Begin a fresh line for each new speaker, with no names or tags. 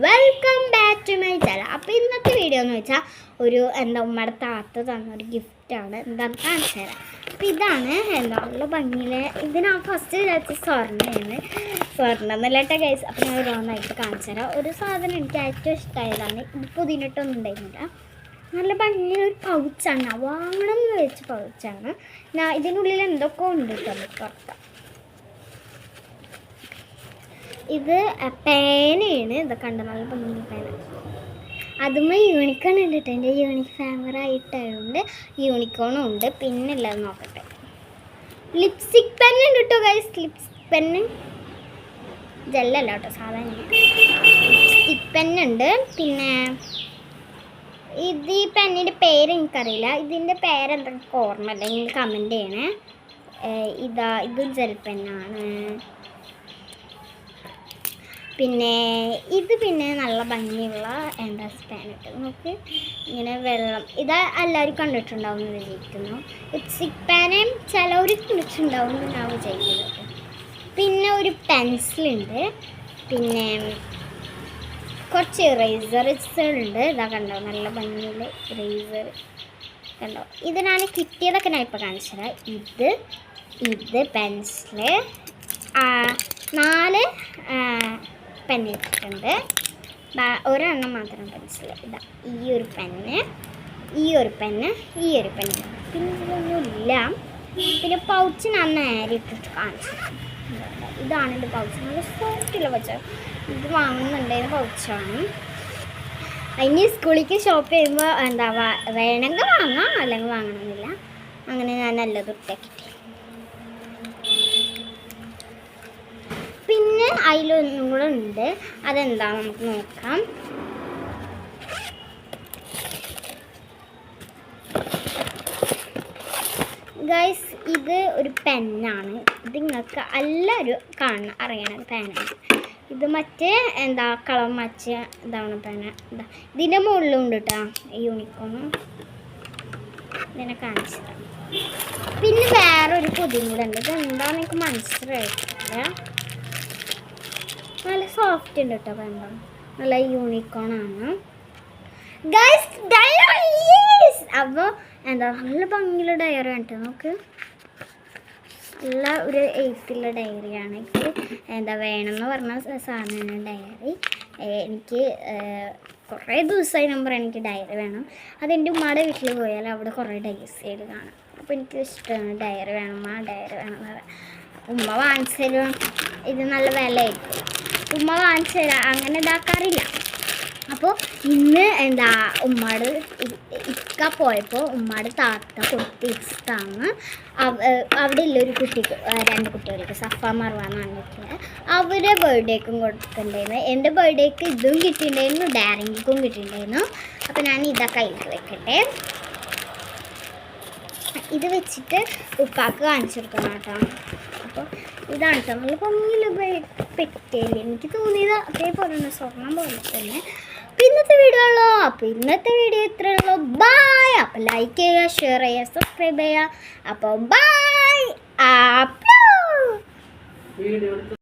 Welcome back to my channel. അപ്പോൾ ഇന്നത്തെ video എന്ന് വെച്ചാൽ ഉമ്മയുടെ താത്ത തന്നൊരു ഗിഫ്റ്റാണ്. എന്താണെന്ന് കാണിച്ചു തരാം. അപ്പോൾ ഇതാണ് നല്ല ഭംഗിയിലെ ഇതിനാ ഫസ്റ്റ് വിചാരിച്ച സ്വർണ്ണം എന്നല്ലേട്ട ഗൈസ്. അപ്പോൾ ഞാൻ ഓരോന്നായിട്ട് കാണിച്ചു തരാം. ഒരു സാധനം എനിക്ക് ഏറ്റവും ഇഷ്ടമായതാണ്. ഇത് പുതിനട്ടൊന്നും ഉണ്ടായിരുന്നില്ല. നല്ല ഭംഗിയൊരു പൗച്ചാണ്, വാങ്ങണം എന്ന് വെച്ച പൗച്ചാണ്. ഇതിനുള്ളിൽ എന്തൊക്കെ ഉണ്ട് കേട്ടോ. തുറക്കാം. ഇത് പേനയാണ്. ഇതൊക്കെ ഉണ്ട്, നല്ല ഭംഗി പേന. അതുമ്മ യൂണിക്കോൺ ഉണ്ട് കേട്ടോ. എൻ്റെ യൂണിക് ഫേവറായിട്ടുണ്ട്. യൂണിക്കോണും ഉണ്ട്. പിന്നെ ഉള്ളത് നോക്കട്ടെ. ലിപ്സ്റ്റിക് പെന്നുണ്ട് കേട്ടോ ഗൈസ്. ലിപ്സ്റ്റിക് പെന്ന് ജെല്ലല്ല കേട്ടോ, സാധാരണ ലിപ്സ്റ്റിക് പെന്നുണ്ട്. പിന്നെ ഈ പെന്നിൻ്റെ പേര് എനിക്കറിയില്ല. ഇതിൻ്റെ പേരെന്തൊക്കെ ഓർമ്മയില്ല, നിങ്ങൾ കമൻറ്റ് ചെയ്യണേ. ഇത് ജെൽ പെന്നാണ്. പിന്നെ നല്ല ഭംഗിയുള്ള പേൻ ഇട്ട് നമുക്ക് ഇങ്ങനെ വെള്ളം. ഇത് എല്ലാവരും കണ്ടിട്ടുണ്ടാവും എന്ന് വിചാരിക്കുന്നു. ലിപ്സ്റ്റിക് പേനയും ചിലവർ കണ്ടിട്ടുണ്ടാവും എന്ന് ഞാൻ വിചാരിക്കുന്നത്. പിന്നെ ഒരു പെൻസിലുണ്ട്. പിന്നെ കുറച്ച് ഇറേസറുണ്ട്. ഇതാ കണ്ടോ, നല്ല ഭംഗിയിൽ ഇറേസർ കണ്ടോ. ഇത് ഞാൻ കിട്ടിയതൊക്കെ ഞാൻ ഇപ്പോൾ കാണിച്ചു തരാം. ഇത് പെൻസില് 4 പെന്ന് ഇട്ടിട്ടുണ്ട്. ഒരെണ്ണം മാത്രം പെൻസിൽ. ഇതാ ഈ ഒരു പെന്ന്, ഈ ഒരു പെന്ന്. പിന്നെ ഇതൊന്നുമില്ല. പിന്നെ പൗച്ച് ഞാൻ നേരെ ഇട്ടിട്ട് കാണിച്ചു. ഇതാണ് എൻ്റെ പൗച്ച്. നല്ല സോഫ്റ്റുള്ള പൗച്ച്. ഇത് വാങ്ങുന്നുണ്ടായിരുന്ന പൗച്ചാണ്. അതിന് സ്കൂളിലേക്ക് ഷോപ്പ് ചെയ്യുമ്പോൾ വേണമെങ്കിൽ വാങ്ങാം, അല്ലെങ്കിൽ വാങ്ങണമെന്നില്ല. അങ്ങനെ ഞാൻ നല്ലത് ഇട്ടേക്കിട്ടേ. പിന്നെ അതിലൊന്നും കൂടെ ഉണ്ട്. അതെന്താ നമുക്ക് നോക്കാം. ഗൈസ്, ഇത് ഒരു പെന്നാണ്. ഇത് നിങ്ങൾക്ക് എല്ലാവരും അറിയണ പേനാണ്. ഇത് മറ്റേ കളം മച്ച ഇതാണ് പേന. ഇതിൻ്റെ മുകളിലും ഉണ്ട് കേട്ടോ യൂണിക്കോൺ. ഇതിനെ കാണിച്ചിട്ടാണ്. പിന്നെ വേറൊരു പൊതിയും കൂടെ ഉണ്ട്. ഇത് എന്താണെന്ന് എനിക്ക് മനസ്സിലായിട്ടില്ല. നല്ല സോഫ്റ്റ് ഉണ്ട് കേട്ടോ. വേണ്ട, നല്ല യൂണിക്കോണാണ് ഗൈസ്. അപ്പോൾ നല്ല ഭംഗിയുള്ള ഡയറി ഉണ്ട്. നമുക്ക് നല്ല ഒരു 8th ഡയറിയാണ്. എനിക്ക് വേണമെന്ന് പറഞ്ഞ സാധനമാണ് ഡയറി. എനിക്ക് കുറേ ദിവസമായി നമ്പർ എനിക്ക് ഡയറി വേണം. അതെൻ്റെ ഉമ്മയുടെ വീട്ടിൽ പോയാൽ അവിടെ കുറേ ഡയറി കാണാം. അപ്പോൾ എനിക്ക് ഇഷ്ടമാണ് ഡയറി വേണം, ഡയറി വേണം എന്ന് പറയാം. ഉമ്മ വാങ്ങിച്ചു തരും. ഇത് നല്ല വിലയായിരിക്കും. ഉമ്മ വാങ്ങിച്ചു തരാം, അങ്ങനെ ഇതാക്കാറില്ല. അപ്പോൾ ഇന്ന് ഉമ്മയുടെ ഇക്ക പോയപ്പോൾ ഉമ്മയുടെ താത്ത കൊടുത്ത് ഇഷ്ടമാണ്. അവിടെ ഉള്ളൊരു കുട്ടിക്ക് 2 കുട്ടികൾക്ക് സഫ മർവ എന്നാണ് കിട്ടിയത്. അവരുടെ ബർത്ത്ഡേക്കും കൊടുത്തിട്ടുണ്ടായിരുന്നു. എൻ്റെ ബർത്ത്ഡേക്ക് ഇതും കിട്ടിയിട്ടുണ്ടായിരുന്നു, ഡയറിക്കും കിട്ടിയിട്ടുണ്ടായിരുന്നു. അപ്പോൾ ഞാൻ ഇതൊക്കെ കയ്യിൽ വെക്കട്ടെ. ഇത് വെച്ചിട്ട് ഉപ്പാക്ക് കാണിച്ചു കൊടുക്കണം കേട്ടോ. അപ്പോൾ ഇതാണ് കേട്ടോ നല്ല ഭംഗിയിൽ പെട്ടിയില്ല. എനിക്ക് തോന്നിയത് അതേപോലെ തന്നെ, സ്വർണ്ണം പോലെ തന്നെ. ഇന്നത്തെ വീഡിയോ ഇത്രയേ ഉള്ളൂ. ബൈ. അപ്പോൾ ലൈക്ക് ചെയ്യുക, ഷെയർ ചെയ്യുക, സബ്സ്ക്രൈബ് ചെയ്യുക. അപ്പോൾ ബൈ.